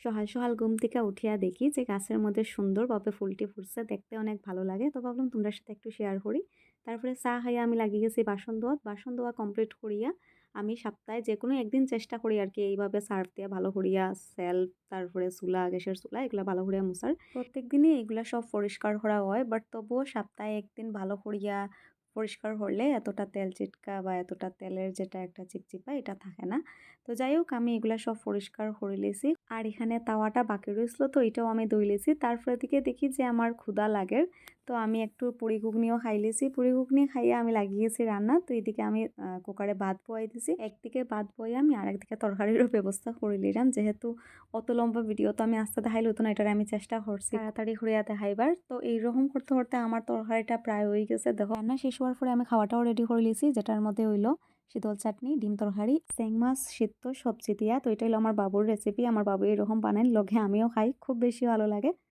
সকাল সকাল ঘুম থেকে উঠিয়া দেখি যে গাছের মধ্যে সুন্দরভাবে ফুলটি ফুটছে, দেখতে অনেক ভালো লাগে। তো ভাবলাম তোমাদের সাথে একটু শেয়ার করি। তারপরে চা খাইয়া আমি লাগিয়ে গেছি বাসন ধোয়া। বাসন ধোয়া কমপ্লিট করিয়া আমি সপ্তাহে যে কোনো একদিন চেষ্টা করি আর কি এইভাবে সার্ফ দিয়া ভালো করিয়া সেলফ, তারপরে চুলা, গ্যাসের চুলা এগুলা ভালো করিয়া মুছার। প্রত্যেক দিনই এগুলা সব পরিষ্কার করা হয়, বাট তবুও সপ্তাহে একদিন ভালো করিয়া পরিষ্কার করলে এতটা তেল চিটকা বা এতটা তেলের যেটা একটা চিপচিপা এটা থাকে না। তো যাই হোক, আমি এগুলা সব পরিষ্কার করে লেছি। আর এখানে তাওয়াটা বাকি রয়েছিল, তো এটাও আমি ধুই লেছি। তারপরে দিকে দেখি যে আমার ক্ষুধা লাগে, তো আমি একটু পুরি ঘুগনিও খাই লেছি। পুরি ঘুগনি খাইয়ে আমি লাগিয়েছি রান্না। তো এদিকে আমি কুকারে ভাত বয়াই দিছি। একদিকে ভাত বয়ে আমি আরেকদিকে তরকারিরও ব্যবস্থা করে নিলাম, যেহেতু অত লম্বা ভিডিও তো আমি আস্তে দেখাইলে হতো না, এটার আমি চেষ্টা করছি তাড়াতাড়ি হইয়া দেখাইবার। তো এইরকম করতে করতে আমার তরকারিটা প্রায় হয়ে গেছে। দেখো, রান্না শেষ হওয়ার পরে আমি খাওয়াটাও রেডি করে লিছি, যেটার মধ্যে হইলো শীতল চাটনি, ডিম তরকারি, চেং মাছ সিদ্ধ সবজি দিয়া। তো এটা হলো আমার বাবুর রেসিপি। আমার বাবু এরকম বানান, লগে আমিও খাই, খুব বেশি ভালো লাগে।